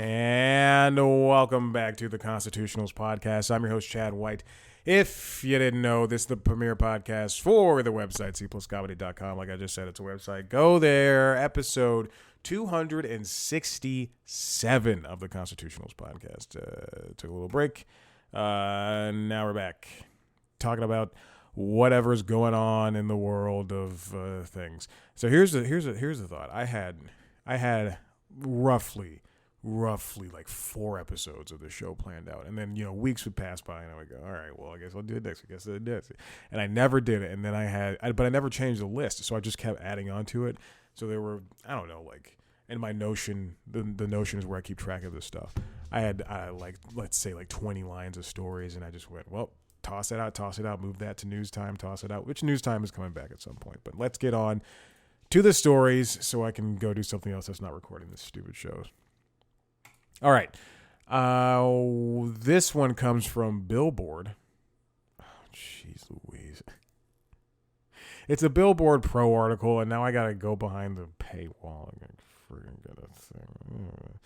And welcome back to the Constitutionals podcast. I'm your host, Chad White. If you didn't know, this is the premier podcast for the website, cpluscomedy.com. Like I just said, it's a website. Go there. Episode 267 of the Constitutionals podcast. Took a little break. Now we're back talking about whatever's going on in the world of things. So here's the thought. I had roughly like 4 episodes of the show planned out, and then weeks would pass by, and I would go, all right, well, I guess I'll do it next. I guess I'll do it, and I never did it. And then but I never changed the list, so I just kept adding on to it. So there were, I don't know, like in my Notion, the Notion is where I keep track of this stuff. I had like, let's say, like 20 lines of stories, and I just went, well, toss it out, move that to news time, toss it out. Which news time is coming back at some point, but let's get on to the stories so I can go do something else that's not recording this stupid show. All right. This one comes from Billboard. Oh, jeez Louise. It's a Billboard Pro article, and now I got to go behind the paywall. I'm freaking get a thing.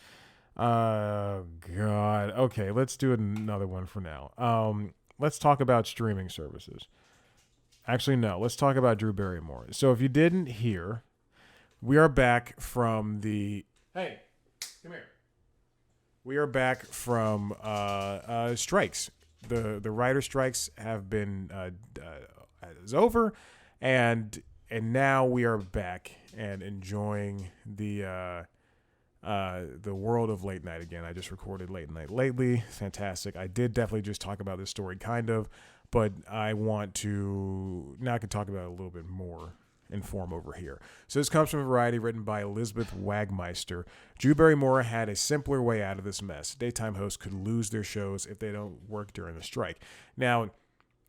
God. Okay, let's do another one for now. Let's talk about streaming services. Actually, no. Let's talk about Drew Barrymore. So if you didn't hear, we are back from the... Hey, come here. We are back from strikes. The writer strikes have been is over, and now we are back and enjoying the world of late night again. I just recorded Late Night Lately. Fantastic. I did definitely just talk about this story kind of, but I want to now I can talk about it a little bit more in form over here. So this comes from Variety, written by Elizabeth Wagmeister. Drew Barrymore had a simpler way out of this mess. Daytime hosts could lose their shows if they don't work during the strike. Now,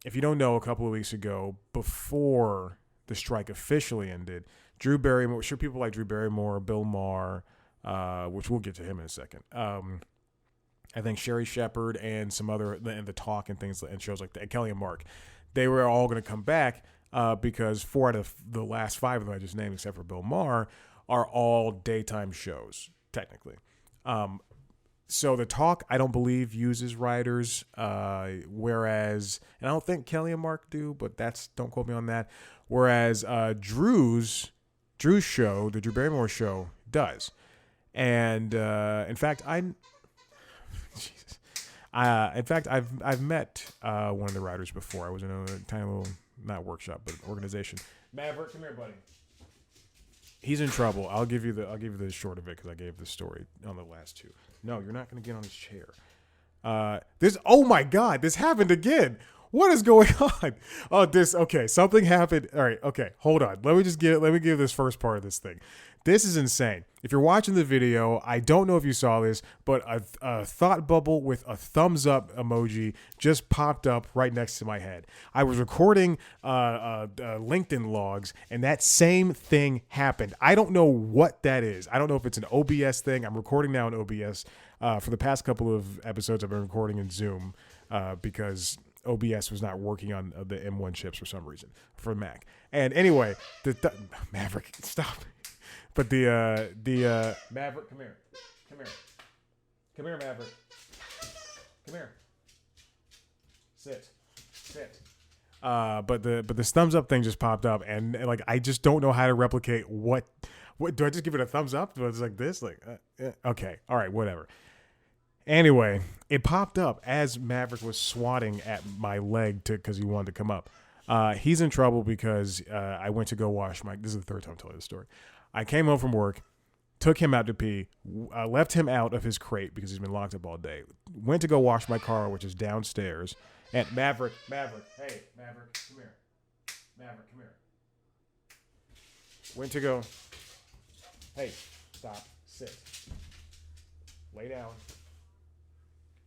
if you don't know, a couple of weeks ago, before the strike officially ended, Drew Barrymore, sure, people like Drew Barrymore, Bill Maher, which we'll get to him in a second. I think Sherry Shepherd and some other, and The Talk and things, and shows like that, Kelly and Mark, they were all going to come back. Because 4 out of the last 5 of them I just named, except for Bill Maher, are all daytime shows, technically. So The Talk, I don't believe, uses writers, whereas, and I don't think Kelly and Mark do, but don't quote me on that. Whereas Drew's show, the Drew Barrymore show, does. And in fact, I've met one of the writers before. I was in a tiny little, not workshop, but organization. Maverick, come here, buddy. He's in trouble. I'll give you the short of it because I gave the story on the last 2. No, you're not going to get on his chair. Oh my God, this happened again. What is going on? Okay, something happened. All right, okay, hold on. Let me give this first part of this thing. This is insane. If you're watching the video, I don't know if you saw this, but a thought bubble with a thumbs up emoji just popped up right next to my head. I was recording LinkedIn logs, and that same thing happened. I don't know what that is. I don't know if it's an OBS thing. I'm recording now in OBS. For the past couple of episodes, I've been recording in Zoom because OBS was not working on the M1 chips for some reason for Mac. And anyway, Maverick, stop. But the Maverick, come here, Maverick, come here, sit. But the thumbs up thing just popped up, and like I just don't know how to replicate what do I just give it a thumbs up? Do I just like this? Okay, all right, whatever. Anyway, it popped up as Maverick was swatting at my leg because he wanted to come up. He's in trouble because I went to go wash this is the third time I'm telling this story. I came home from work, took him out to pee, left him out of his crate because he's been locked up all day. Went to go wash my car, which is downstairs. And Maverick, hey, Maverick, come here. Maverick, come here. Went to go, hey, stop, sit, lay down.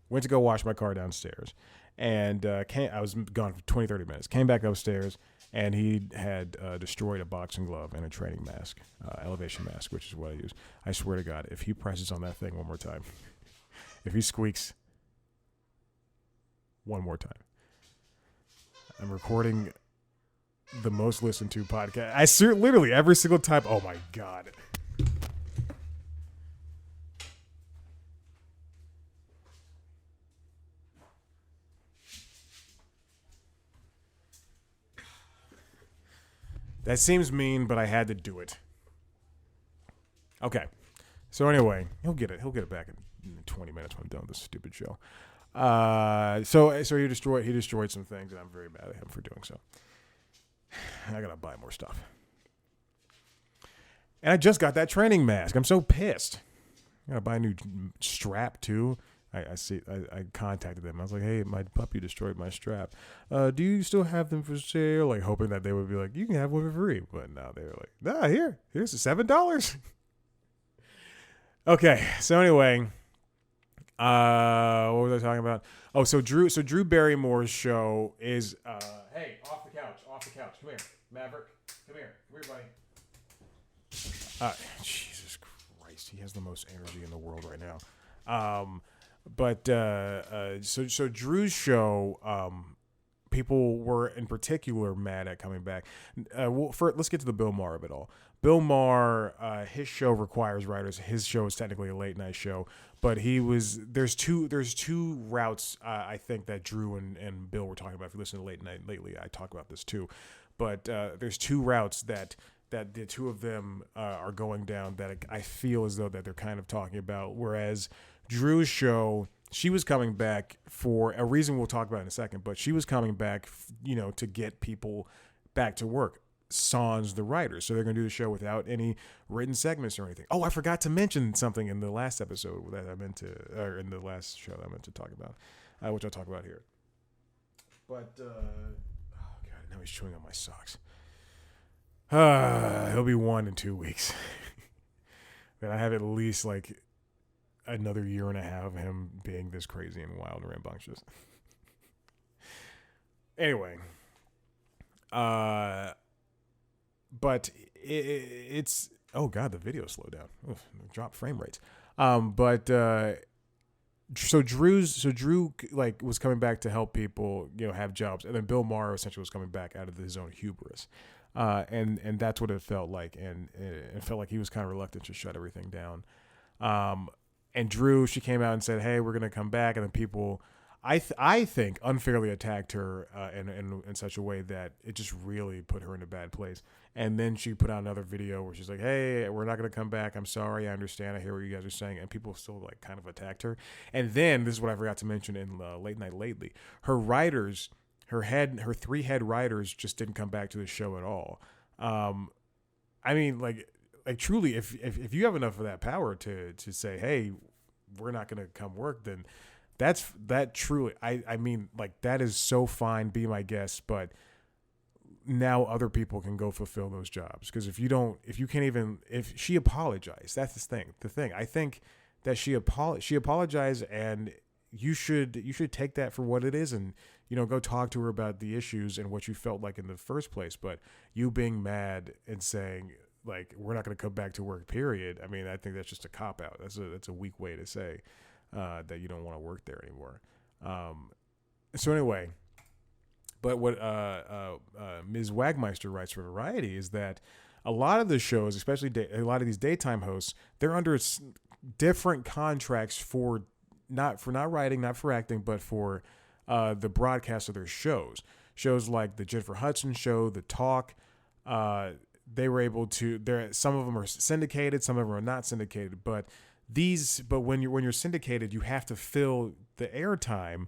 Went to go wash my car downstairs. And I was gone for 20, 30 minutes. Came back upstairs, and he had destroyed a boxing glove and a training mask, elevation mask, which is what I use. I swear to God, if he presses on that thing one more time, if he squeaks one more time, I'm recording the most listened to podcast. Literally every single time. Oh my God. That seems mean, but I had to do it. Okay. So anyway, he'll get it. He'll get it back in 20 minutes when I'm done with this stupid show. So he destroyed some things, and I'm very mad at him for doing so. I gotta buy more stuff. And I just got that training mask. I'm so pissed. I gotta buy a new strap too. I contacted them. I was like, hey, my puppy destroyed my strap. Do you still have them for sale? Like, hoping that they would be like, you can have one for free. But no, they were like, nah, here's the $7. Okay, so anyway, what was I talking about? Oh, so Drew Barrymore's show is, hey, off the couch. Come here, Maverick. Come here, buddy. Jesus Christ, he has the most energy in the world right now. So Drew's show, people were in particular mad at coming back. Let's get to the Bill Maher of it all. Bill Maher, his show requires writers. His show is technically a late night show, but there's two routes I think that Drew and Bill were talking about. If you listen to Late Night lately, I talk about this too. But there's two routes that the two of them are going down that I feel as though that they're kind of talking about. Whereas Drew's show, she was coming back for a reason we'll talk about in a second, but she was coming back, to get people back to work. Sans the writers. So they're going to do the show without any written segments or anything. Oh, I forgot to mention something in the last episode that I meant to, or in the last show that I meant to talk about, which I'll talk about here. But, oh God, now he's chewing on my socks. He'll be 1 in 2 weeks. Then I have at least like another year and a half of him being this crazy and wild and rambunctious. Anyway, but it's oh God, the video slowed down. Oof, drop frame rates. So Drew like was coming back to help people, have jobs, and then Bill Maher essentially was coming back out of his own hubris, and that's what it felt like, and it felt like he was kind of reluctant to shut everything down. And Drew, she came out and said, "Hey, we're gonna come back," and then people, I think, unfairly attacked her in such a way that it just really put her in a bad place. And then she put out another video where she's like, "Hey, we're not going to come back. I'm sorry. I understand. I hear what you guys are saying." And people still like kind of attacked her. And then this is what I forgot to mention in Late Night Lately. Her writers, her 3 head writers just didn't come back to the show at all. I mean, like truly, if you have enough of that power to say, "Hey, we're not going to come work," then that truly, I mean, like, that is so fine. Be my guest, but now other people can go fulfill those jobs. Because if she apologized, that's the thing. I think that she apologized, and you should take that for what it is, and go talk to her about the issues and what you felt like in the first place. But you being mad and saying like, we're not going to come back to work, period. I mean, I think that's just a cop out. That's a weak way to say that you don't want to work there anymore. So anyway, but what Ms. Wagmeister writes for Variety is that a lot of the shows, especially a lot of these daytime hosts, they're under different contracts for not writing, not for acting, but for the broadcast of their shows. Shows like the Jennifer Hudson Show, The Talk. They were able to. Some of them are syndicated, some of them are not syndicated. But when you're syndicated, you have to fill the airtime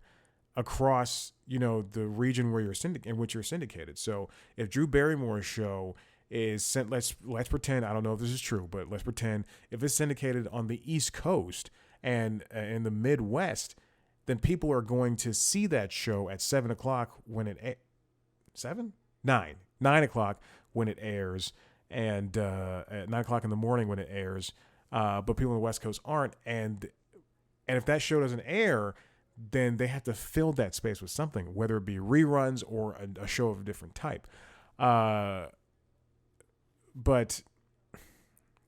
across the region where in which you're syndicated. So if Drew Barrymore's show is sent, let's pretend, I don't know if this is true, but let's pretend if it's syndicated on the East Coast and in the Midwest, then people are going to see that show at 7 o'clock when it 9 o'clock when it airs, and at 9 o'clock in the morning when it airs. But people on the West Coast aren't, and if that show doesn't air, then they have to fill that space with something, whether it be reruns or a show of a different type. But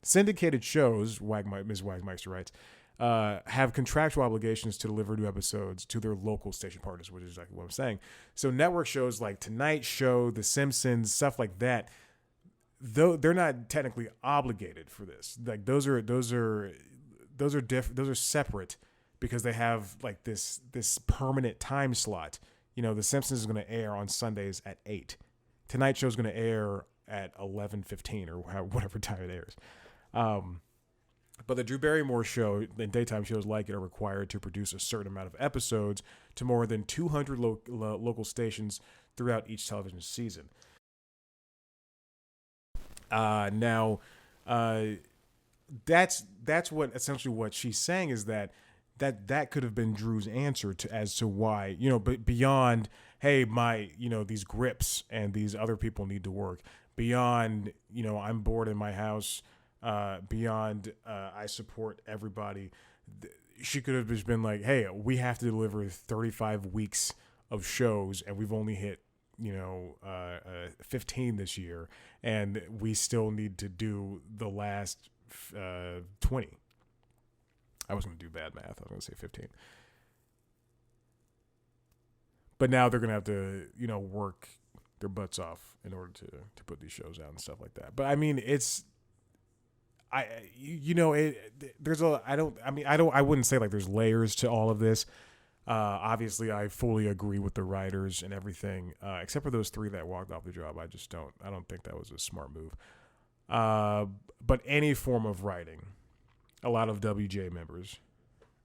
syndicated shows, Ms. Wagmeister writes, have contractual obligations to deliver new episodes to their local station partners, which is exactly what I'm saying. So network shows like Tonight Show, The Simpsons, stuff like that, though they're not technically obligated for this. Like those are separate because they have like this permanent time slot. The Simpsons is going to air on Sundays at 8. Tonight Show is going to air at 11:15 or whatever time it airs. But the Drew Barrymore show and daytime shows like it are required to produce a certain amount of episodes to more than 200 local stations throughout each television season. Now, that's what essentially what she's saying is that could have been Drew's answer as to why, but beyond, hey, these grips and these other people need to work, beyond, I'm bored in my house, beyond, I support everybody. She could have just been like, hey, we have to deliver 35 weeks of shows and we've only hit 15 this year, and we still need to do the last 20. I was going to do bad math. I was going to say 15. But now they're going to have to, work their butts off in order to put these shows out and stuff like that. But I mean, I wouldn't say like there's layers to all of this. Obviously, I fully agree with the writers and everything, except for those 3 that walked off the job. I don't think that was a smart move. But any form of writing, a lot of WJ members,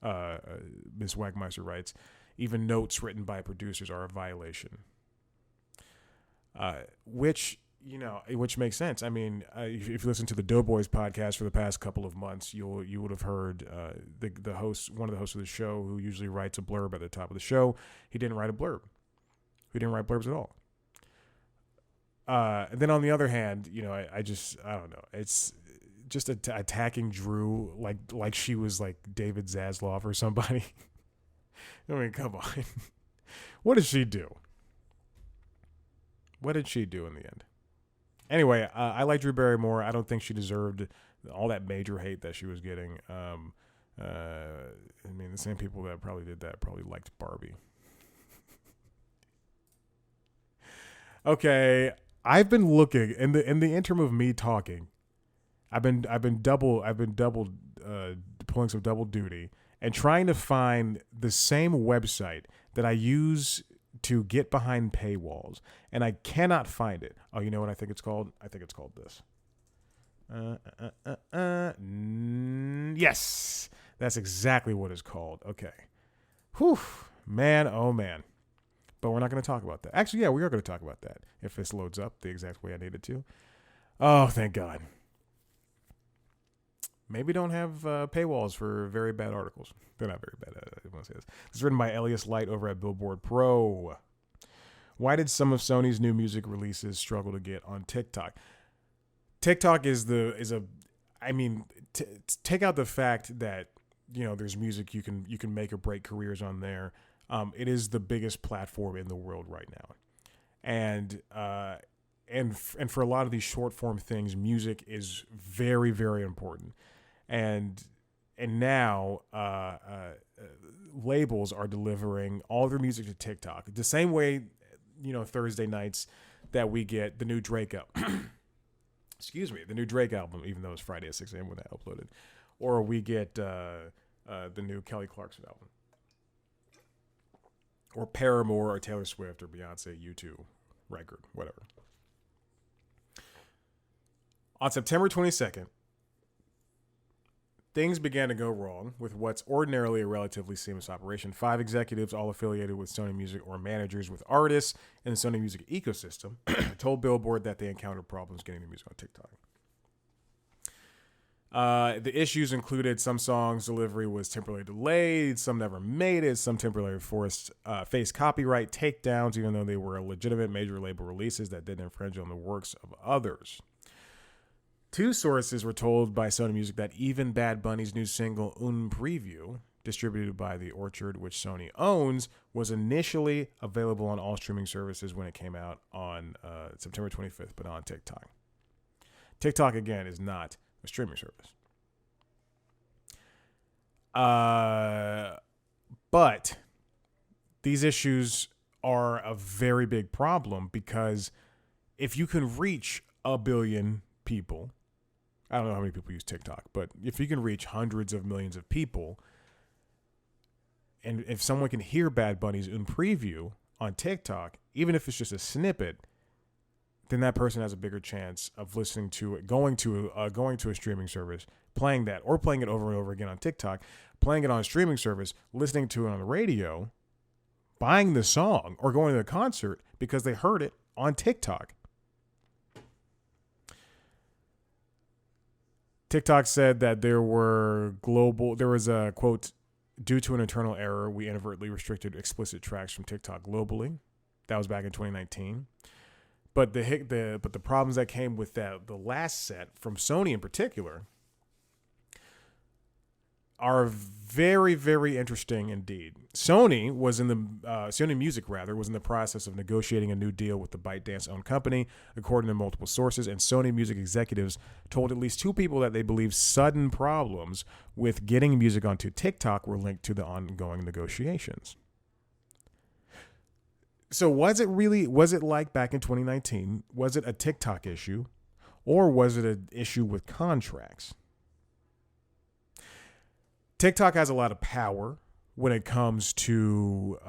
Ms. Wagmeister writes, even notes written by producers are a violation. Which makes sense. I mean, if you listen to the Doughboys podcast for the past couple of months, you would have heard the host, one of the hosts of the show, who usually writes a blurb at the top of the show. He didn't write a blurb. He didn't write blurbs at all. And then on the other hand, I don't know. It's just attacking Drew like she was like David Zaslav or somebody. I mean, come on. What did she do? What did she do in the end? Anyway, I like Drew Barrymore. I don't think she deserved all that major hate that she was getting. I mean, the same people that probably did that probably liked Barbie. Okay, I've been looking in the interim of me talking. I've been pulling some double duty and trying to find the same website that I use to get behind paywalls, and I cannot find it. Oh, you know what I think it's called? I think it's called this. Yes, that's exactly what it's called. Okay. Whew, man, oh man. But we're not going to talk about that. Actually, yeah, we are going to talk about that if this loads up the exact way I need it to. Oh, thank God. Maybe don't have paywalls for very bad articles. They're not very bad. I want to say this. This is written by Elias Light over at Billboard Pro. Why did some of Sony's new music releases struggle to get on TikTok? TikTok take out the fact that there's music you can make or break careers on there. It is the biggest platform in the world right now, and for a lot of these short form things, music is very, very important. And now labels are delivering all their music to TikTok the same way, Thursday nights that we get the new Drake excuse me, the new Drake album, even though it's Friday at 6 a.m. when that uploaded, or we get the new Kelly Clarkson album, or Paramore, or Taylor Swift, or Beyonce, U2 record, whatever. On September 22nd, things began to go wrong with what's ordinarily a relatively seamless operation. 5 executives, all affiliated with Sony Music or managers with artists in the Sony Music ecosystem, told Billboard that they encountered problems getting their music on TikTok. The issues included some songs' delivery was temporarily delayed, some never made it, some temporarily faced copyright takedowns, even though they were legitimate major label releases that didn't infringe on the works of others. 2 sources were told by Sony Music that even Bad Bunny's new single, Un Preview, distributed by The Orchard, which Sony owns, was initially available on all streaming services when it came out on September 25th, but on TikTok. TikTok, again, is not a streaming service. But these issues are a very big problem, because if you can reach 1 billion people, I don't know how many people use TikTok, but if you can reach hundreds of millions of people, and if someone can hear Bad Bunny's Un Preview on TikTok, even if it's just a snippet, then that person has a bigger chance of listening to it, going to a streaming service, playing that, or playing it over and over again on TikTok, playing it on a streaming service, listening to it on the radio, buying the song, or going to the concert because they heard it on TikTok. TikTok said that there was a quote, due to an internal error, we inadvertently restricted explicit tracks from TikTok globally. That was back in 2019. But the problems that came with the last set from Sony in particular are very, very interesting indeed. Sony Music was in the process of negotiating a new deal with the ByteDance-owned company, according to multiple sources. And Sony Music executives told at least two people that they believe sudden problems with getting music onto TikTok were linked to the ongoing negotiations. So was it like back in 2019? Was it a TikTok issue, or was it an issue with contracts? TikTok has a lot of power when it comes to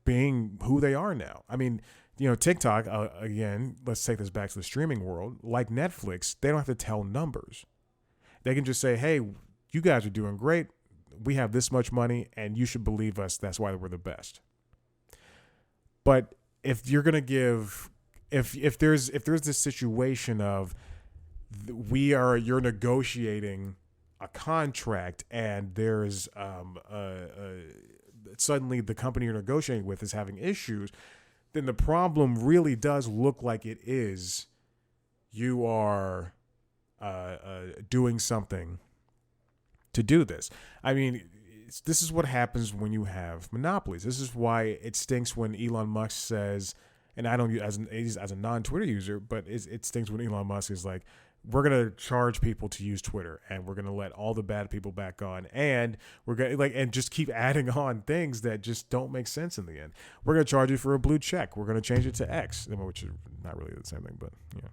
being who they are now. I mean, TikTok, again, let's take this back to the streaming world. Like Netflix, they don't have to tell numbers. They can just say, hey, you guys are doing great. We have this much money, and you should believe us. That's why we're the best. But if you're going to give, if there's this situation of you're negotiating a contract, and there's suddenly the company you're negotiating with is having issues, then the problem really does look like it is you are doing something to do this. I mean, this is what happens when you have monopolies. This is why it stinks when Elon Musk says, and I don't use as a non-Twitter user, but it stinks when Elon Musk is like, we're going to charge people to use Twitter, and we're going to let all the bad people back on, and we're going to and just keep adding on things that just don't make sense in the end. We're going to charge you for a blue check. We're going to change it to X, which is not really the same thing, but yeah.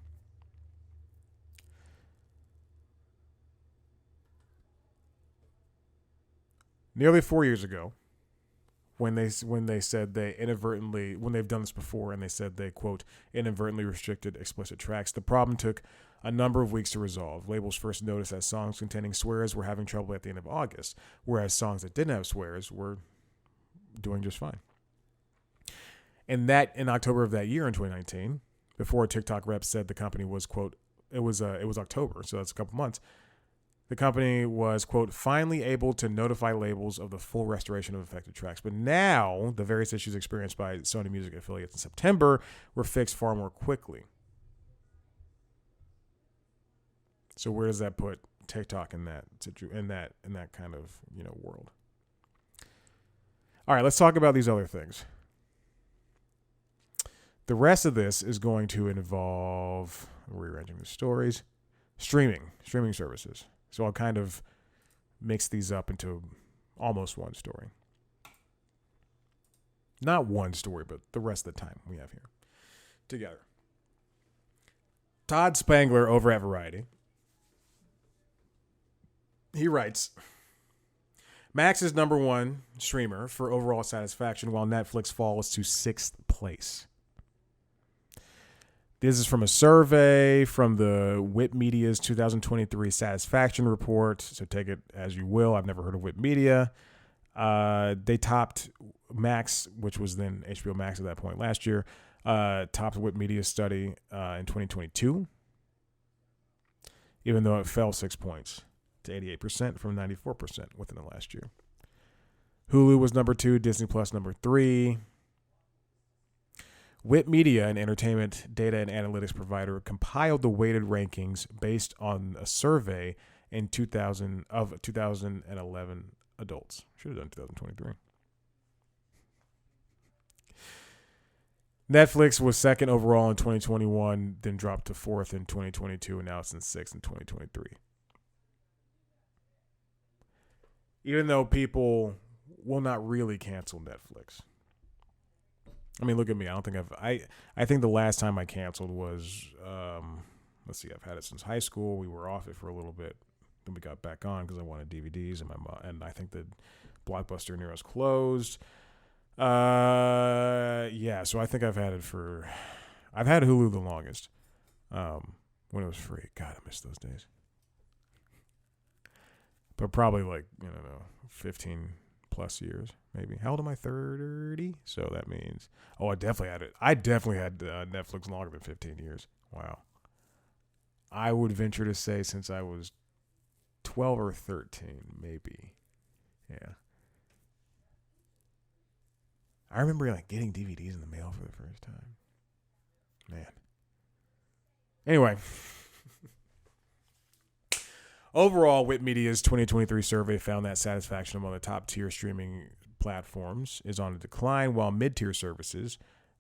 Nearly 4 years ago, when they said when they've done this before, and they said they, quote, inadvertently restricted explicit tracks, the problem took a number of weeks to resolve. Labels first noticed that songs containing swears were having trouble at the end of August, whereas songs that didn't have swears were doing just fine. And that in October of that year, in 2019, before a TikTok rep said the company was, quote, it was October, so that's a couple months. The company was, quote, finally able to notify labels of the full restoration of affected tracks. But now, the various issues experienced by Sony Music affiliates in September were fixed far more quickly. So where does that put TikTok in that kind of world? All right, let's talk about these other things. The rest of this is going to involve rearranging the stories, streaming services. So I'll kind of mix these up into almost one story. Not one story, but the rest of the time we have here together. Todd Spangler over at Variety. He writes, Max is number one streamer for overall satisfaction, while Netflix falls to 6th place. This is from a survey from the Whip Media's 2023 Satisfaction Report. So take it as you will. I've never heard of Whip Media. They topped Max, which was then HBO Max at that point last year, topped Whip Media's study in 2022, even though it fell 6 points to 88% from 94% within the last year. Hulu was number 2, Disney Plus number 3. Whip Media, an entertainment data and analytics provider, compiled the weighted rankings based on a survey in 2011 adults. Should have done 2023. Netflix was second overall in 2021, then dropped to 4th in 2022, and now it's in 6th in 2023. Even though people will not really cancel Netflix. I mean, look at me. I think the last time I canceled was, let's see, I've had it since high school. We were off it for a little bit. Then we got back on because I wanted DVDs, and I think the Blockbuster near us closed. Yeah, so I think I've had it for I've had Hulu the longest. When it was free. God, I miss those days. But probably like, 15 plus years, maybe. How old am I? 30? So that means, I definitely had it. I definitely had Netflix longer than 15 years. Wow. I would venture to say since I was 12 or 13, maybe. Yeah. I remember like getting DVDs in the mail for the first time. Man. Anyway. Overall, WIT Media's 2023 survey found that satisfaction among the top-tier streaming platforms is on a decline, while mid-tier services,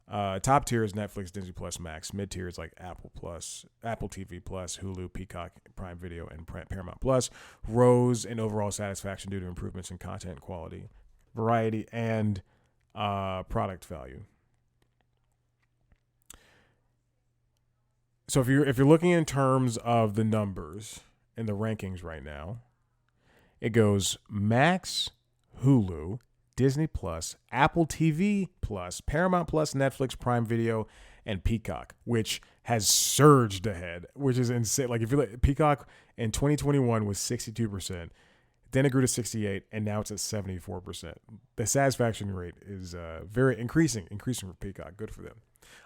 top tier is Netflix, Disney Plus, Max. Mid-tier is like Apple Plus, Apple TV Plus, Hulu, Peacock, Prime Video, and Paramount Plus, rose in overall satisfaction due to improvements in content quality, variety, and product value. So if you're looking in terms of the numbers in the rankings right now, it goes Max, Hulu, Disney Plus, Apple TV Plus, Paramount Plus, Netflix, Prime Video, and Peacock, which has surged ahead, which is insane. Like if you look, Peacock in 2021 was 62%, then it grew to 68%, and now it's at 74%. The satisfaction rate is very increasing for Peacock. Good for them.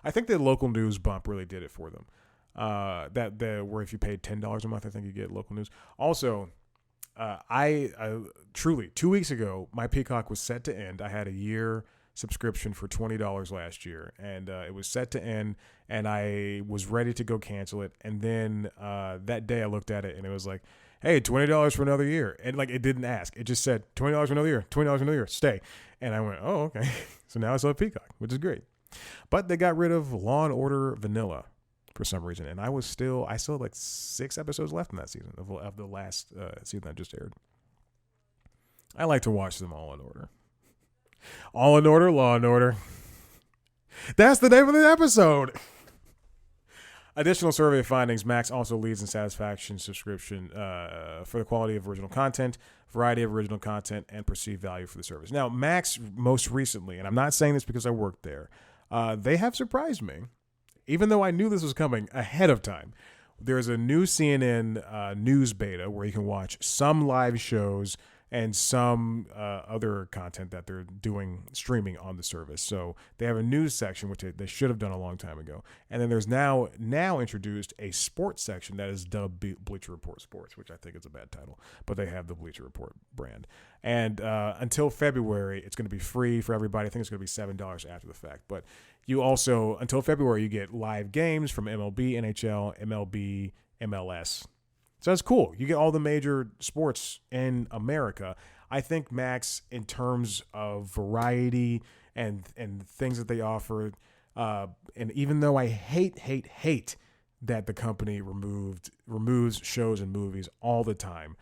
I think the local news bump really did it for them. Where if you paid $10 a month, I think you get local news. Also, I truly 2 weeks ago, my Peacock was set to end. I had a year subscription for $20 last year, and it was set to end, and I was ready to go cancel it. And then that day I looked at it, and it was like, hey, $20 for another year. And like, it didn't ask. It just said $20 for another year, $20 for another year, stay. And I went, oh, okay. So now I still have Peacock, which is great. But they got rid of Law and Order Vanilla for some reason. And I still had like 6 episodes left in that season of the last season that just aired. I like to watch them all in order. All in Order, Law and Order. That's the name of the episode. Additional survey findings, Max also leads in satisfaction subscription for the quality of original content, variety of original content, and perceived value for the service. Now, Max most recently, and I'm not saying this because I worked there, they have surprised me, even though I knew this was coming ahead of time. There's a new CNN news beta where you can watch some live shows and some other content that they're doing streaming on the service. So they have a news section, which they should have done a long time ago. And then there's now introduced a sports section that is dubbed Bleacher Report Sports, which I think is a bad title, but they have the Bleacher Report brand. And until February, it's going to be free for everybody. I think it's going to be $7 after the fact. But you also, until February, you get live games from MLB, NHL, MLB, MLS. So that's cool. You get all the major sports in America. I think Max, in terms of variety and things that they offer, and even though I hate that the company removes shows and movies all the time,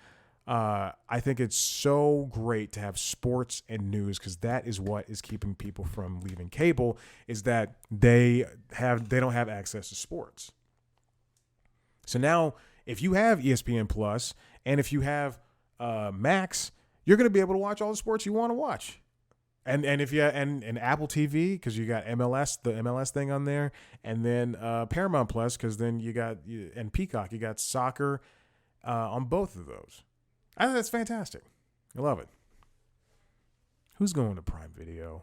I think it's so great to have sports and news, because that is what is keeping people from leaving cable, is that they don't have access to sports. So now, if you have ESPN Plus and if you have Max, you're going to be able to watch all the sports you want to watch. And if you and Apple TV, because you got the MLS thing on there, and then Paramount Plus, because then and Peacock, you got soccer on both of those. I think that's fantastic. I love it. Who's going to Prime Video?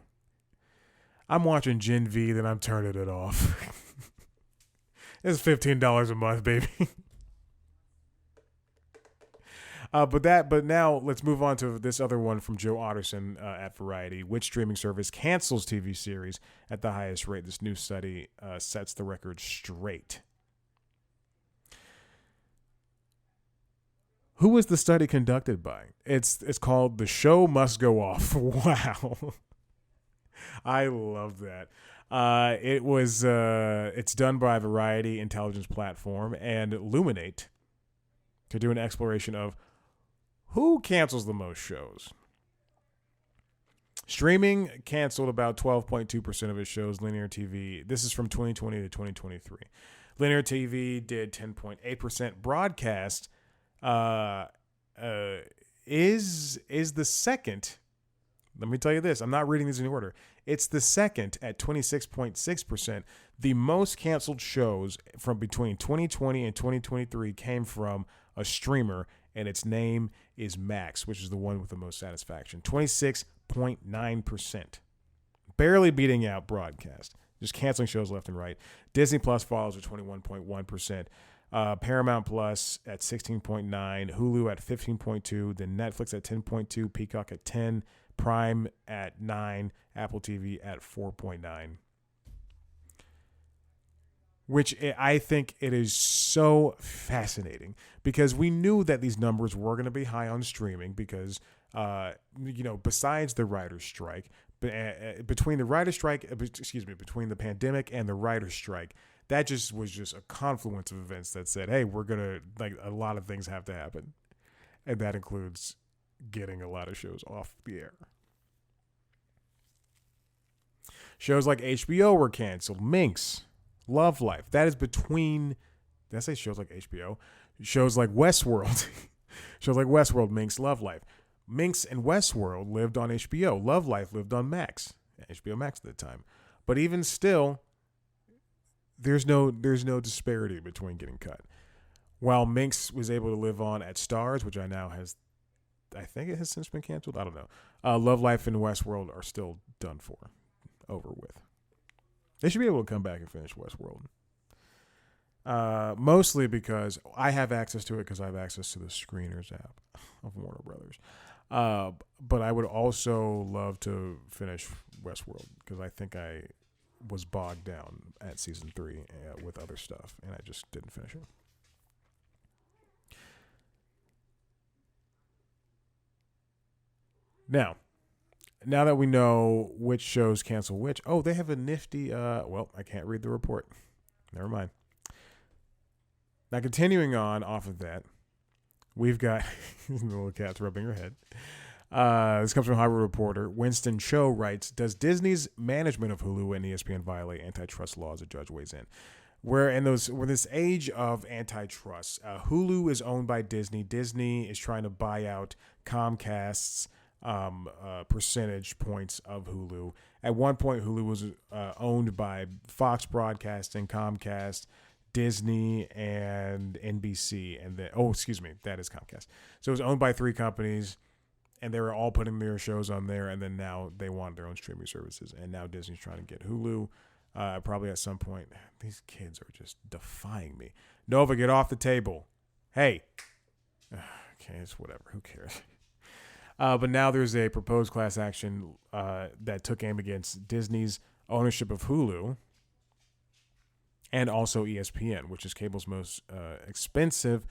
I'm watching Gen V, then I'm turning it off. It's $15 a month, baby. But now let's move on to this other one from Joe Otterson at Variety. Which streaming service cancels TV series at the highest rate? This new study sets the record straight. Who was the study conducted by? It's called The Show Must Go Off. Wow. I love that. It's done by Variety Intelligence Platform and Luminate to do an exploration of who cancels the most shows. Streaming canceled about 12.2% of its shows. Linear TV, this is from 2020 to 2023. Linear TV did 10.8%. Broadcast is the second let me tell you this. I'm not reading these in order. It's the second at 26.6%. The most canceled shows from between 2020 and 2023 came from a streamer, and its name is Max, which is the one with the most satisfaction. 26.9%. Barely beating out broadcast. Just canceling shows left and right. Disney Plus follows with 21.1%. Paramount Plus at 16.9, Hulu at 15.2, then Netflix at 10.2, Peacock at 10, Prime at 9, Apple TV at 4.9. Which I think it is so fascinating because we knew that these numbers were going to be high on streaming because, besides the writer's strike, between the pandemic and the writer's strike, that just was just a confluence of events that said, hey, we're going to, a lot of things have to happen. And that includes getting a lot of shows off the air. Shows like HBO were canceled. Minx, Love Life. That is between, did I say shows like HBO? Shows like Westworld. Shows like Westworld, Minx, Love Life. Minx and Westworld lived on HBO. Love Life lived on Max. HBO Max at the time. But even still, there's no disparity between getting cut. While Minx was able to live on at Stars, which I think it has since been canceled. I don't know. Love Life and Westworld are still done for, over with. They should be able to come back and finish Westworld. Mostly because I have access to it because I have access to the Screeners app of Warner Brothers. But I would also love to finish Westworld because I think I was bogged down at season 3 with other stuff, and I just didn't finish it. Now that we know which shows cancel which, they have a nifty, I can't read the report. Never mind. Now, continuing on off of that, we've got, the little cat's rubbing her head. This comes from Hollywood Reporter. Winston Cho writes, does Disney's management of Hulu and ESPN violate antitrust laws? A judge weighs in. We're in this age of antitrust. Hulu is owned by Disney. Disney is trying to buy out Comcast's percentage points of Hulu. At one point, Hulu was owned by Fox Broadcasting, Comcast, Disney, and NBC. And then, that is Comcast. So it was owned by 3 companies, and they were all putting their shows on there. And then now they want their own streaming services. And now Disney's trying to get Hulu. Probably at some point, these kids are just defying me. Nova, get off the table. Hey. Okay, it's whatever. Who cares? But now there's a proposed class action that took aim against Disney's ownership of Hulu and also ESPN, which is cable's most expensive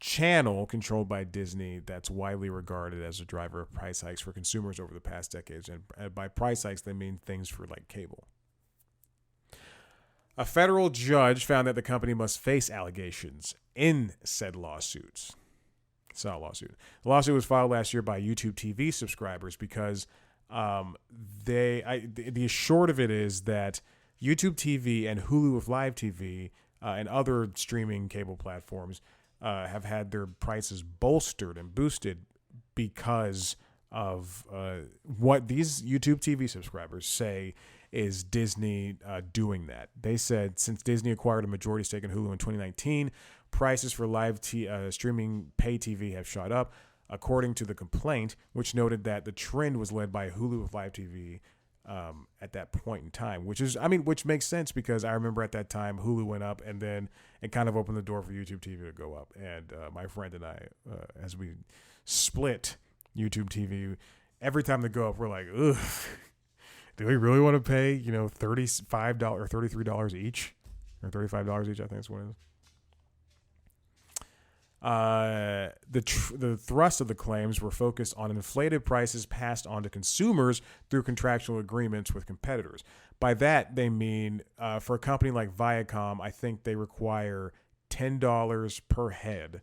channel controlled by Disney that's widely regarded as a driver of price hikes for consumers over the past decades. And by price hikes, they mean things for like cable. A federal judge found that the company must face allegations in said lawsuits. It's not a lawsuit. The lawsuit was filed last year by YouTube TV subscribers because the short of it is that YouTube TV and Hulu with Live TV and other streaming cable platforms have had their prices bolstered and boosted because of what these YouTube TV subscribers say is Disney doing that. They said since Disney acquired a majority stake in Hulu in 2019, prices for live streaming pay TV have shot up, according to the complaint, which noted that the trend was led by Hulu with Live TV at that point in time, which makes sense because I remember at that time Hulu went up and then it kind of opened the door for YouTube TV to go up. And my friend and I, as we split YouTube TV, every time they go up, we're like, ugh, do we really want to pay, $35 or $33 each or $35 each? I think that's what it is. The thrust of the claims were focused on inflated prices passed on to consumers through contractual agreements with competitors. By that, they mean for a company like Viacom, I think they require $10 per head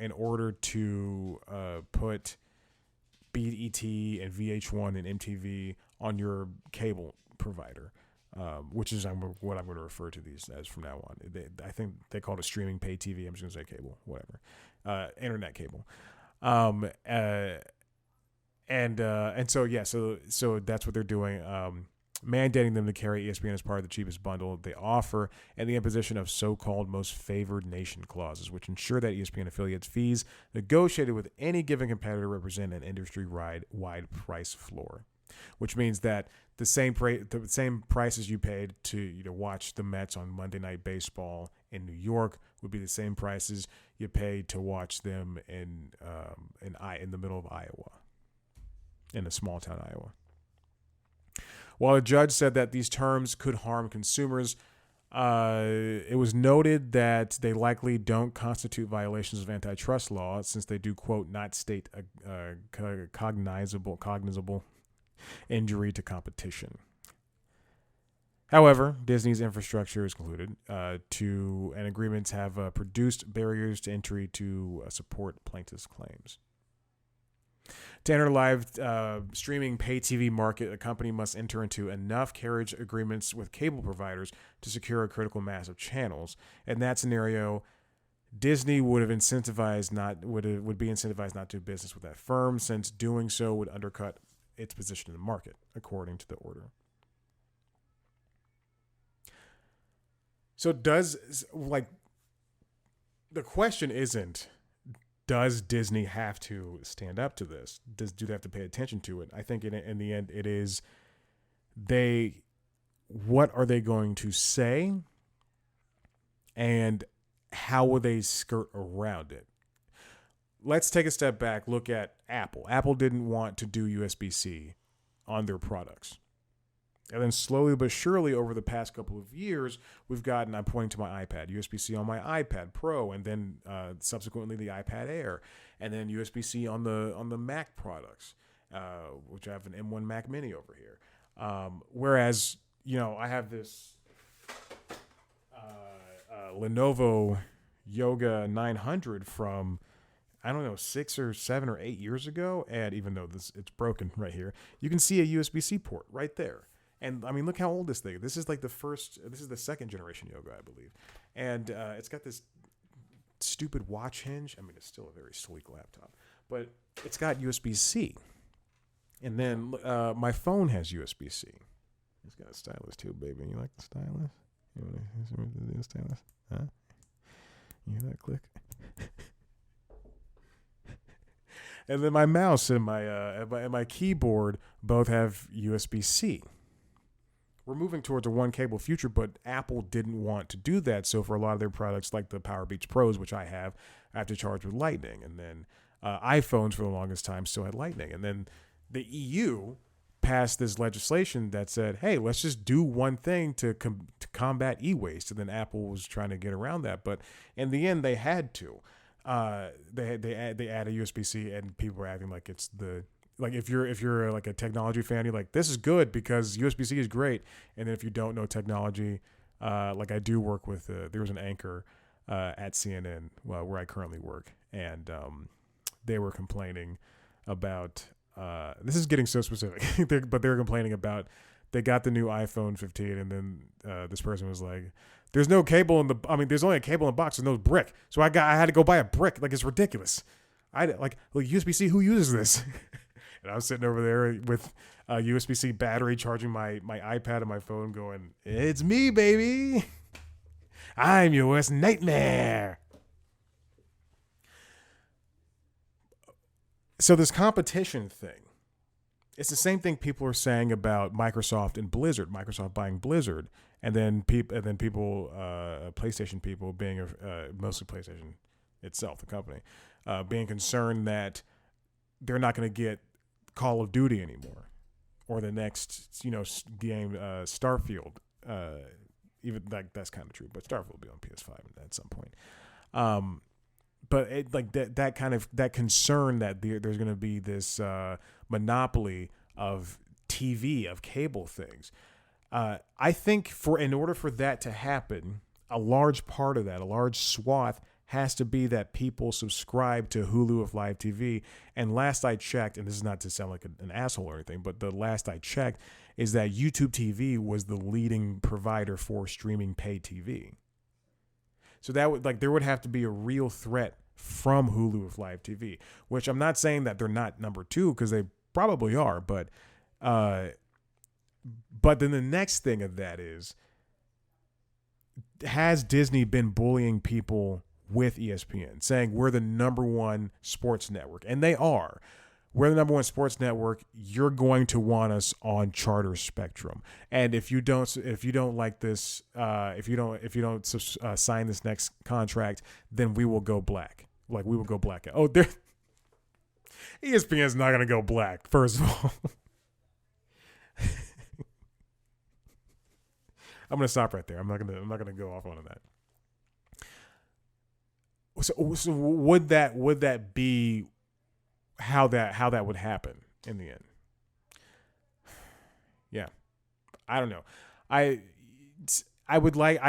in order to put BET and VH1 and MTV on your cable provider. Which is what I'm going to refer to these as from now on. I think they call it streaming pay TV. I'm just going to say cable, whatever. Internet cable. And so yeah, so that's what they're doing. Mandating them to carry ESPN as part of the cheapest bundle they offer, and the imposition of so-called most favored nation clauses, which ensure that ESPN affiliates' fees negotiated with any given competitor represent an industry-wide price floor, which means that the same prices you paid to watch the Mets on Monday Night Baseball in New York would be the same prices you paid to watch them in the middle of Iowa, in a small town Iowa. While a judge said that these terms could harm consumers, it was noted that they likely don't constitute violations of antitrust law, since they do, quote, not state a cognizable injury to competition. However, Disney's infrastructure is concluded and agreements have produced barriers to entry to support plaintiffs' claims. To enter live streaming pay TV market, a company must enter into enough carriage agreements with cable providers to secure a critical mass of channels. In that scenario, Disney would be incentivized not to do business with that firm, since doing so would undercut its position in the market, according to the order. So the question isn't, does Disney have to stand up to this? Do they have to pay attention to it? I think in the end, it is what are they going to say, and how will they skirt around it? Let's take a step back, look at Apple. Apple didn't want to do USB-C on their products. And then slowly but surely over the past couple of years, I'm pointing to my iPad, USB-C on my iPad Pro, and then subsequently the iPad Air, and then USB-C on the Mac products, which I have an M1 Mac Mini over here. Whereas, I have this Lenovo Yoga 900 from, I don't know, 6 or 7 or 8 years ago, and even though it's broken right here, you can see a USB-C port right there. And I mean, look how old this thing is. This is the second generation Yoga, I believe. And it's got this stupid watch hinge. I mean, it's still a very sleek laptop, but it's got USB-C. And then my phone has USB-C. It's got a stylus too, baby. You like the stylus? You want to do the stylus? Huh? You hear that click? And then my mouse and my keyboard both have USB-C. We're moving towards a one cable future, but Apple didn't want to do that. So for a lot of their products, like the Power Beats Pros, which I have to charge with Lightning. And then iPhones for the longest time still had Lightning. And then the EU passed this legislation that said, hey, let's just do one thing to combat e-waste. And then Apple was trying to get around that. But in the end, they had to. They add a USB-C, and people were acting like it's the... Like if you're like a technology fan, you're like, this is good because USB-C is great. And then if you don't know technology, like I do work with, there was an anchor at CNN where I currently work, and they were complaining about, this is getting so specific, but they were complaining about, they got the new iPhone 15, and then this person was like, there's no cable there's only a cable in the box, there's no brick. So I had to go buy a brick. Like, it's ridiculous. Like USB-C, who uses this? And I was sitting over there with a USB-C battery charging my iPad and my phone going, it's me, baby. I'm your worst nightmare. So this competition thing, it's the same thing people are saying about Microsoft and Blizzard. Microsoft buying Blizzard, and then people, PlayStation people being mostly PlayStation itself, the company, being concerned that they're not going to get Call of Duty anymore, or the next game, Starfield. Even like that's kind of true, but Starfield will be on PS5 at some point. But it, like that concern that there's going to be this monopoly of TV, of cable things. I think in order for that to happen, a large part of that, a large swath, has to be that people subscribe to Hulu of live TV. And last I checked, and this is not to sound like an asshole or anything, but the last I checked is that YouTube TV was the leading provider for streaming pay TV. So that would there would have to be a real threat from Hulu of live TV, which I'm not saying that they're not number two, because they probably are, but then the next thing of that is, has Disney been bullying people with ESPN, saying we're the number one sports network? And they are. We're the number one sports network. You're going to want us on Charter Spectrum. And if you don't like this, if you don't sign this next contract, then we will go black. Like, we will go black. Oh, ESPN is not going to go black. First of all, I'm going to stop right there. I'm not going to go off on that. So would that be how that would happen in the end? Yeah, I don't know. I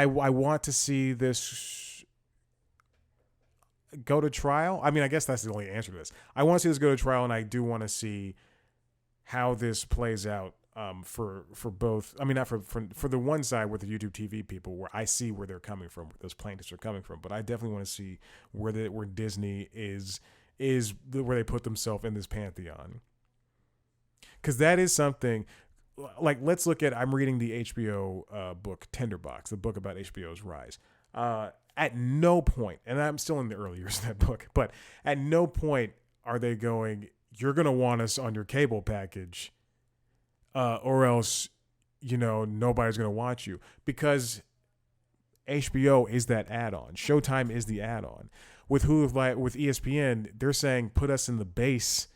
want to see this go to trial. I mean, I guess that's the only answer to this. I want to see this go to trial, and I do want to see how this plays out for both. I mean, not for the one side with the YouTube TV people, where I see where they're coming from, where those plaintiffs are coming from, but I definitely want to see where Disney is where they put themselves in this pantheon, because that is something. Like, let's look at, I'm reading the HBO book Tinderbox, the book about HBO's rise. At no point, and I'm still in the early years of that book, but at no point are they going, you're going to want us on your cable package, or else, nobody's going to watch you, because HBO is that add-on. Showtime is the add-on. With ESPN, they're saying, put us in the base,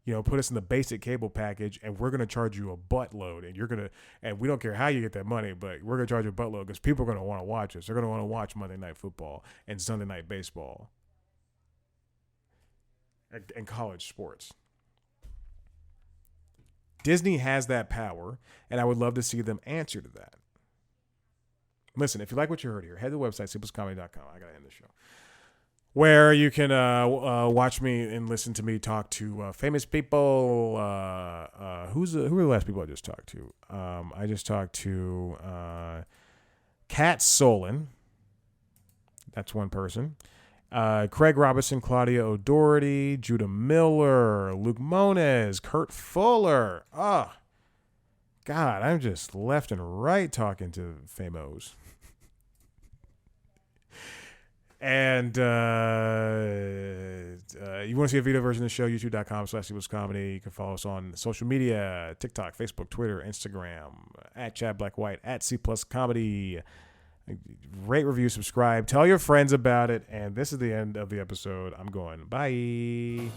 put us in the basic cable package, and we're going to charge you a buttload, and we don't care how you get that money, but we're going to charge you a buttload because people are going to want to watch us. They're going to want to watch Monday Night Football and Sunday Night Baseball and college sports. Disney has that power, and I would love to see them answer to that. Listen, if you like what you heard here, head to the website, simplescomedy.com. I got to end the show, where you can watch me and listen to me talk to famous people. Who are the last people I just talked to? I just talked to Kat Solon. That's one person. Craig Robinson, Claudia O'Doherty, Judah Miller, Luke Moniz, Kurt Fuller. Oh, God, I'm just left and right talking to famos. And you want to see a video version of the show, youtube.com/comedy. You can follow us on social media, TikTok, Facebook, Twitter, Instagram, at Chad Black White, at C Plus Comedy. Rate, review, subscribe. Tell your friends about it. And this is the end of the episode. I'm going. Bye.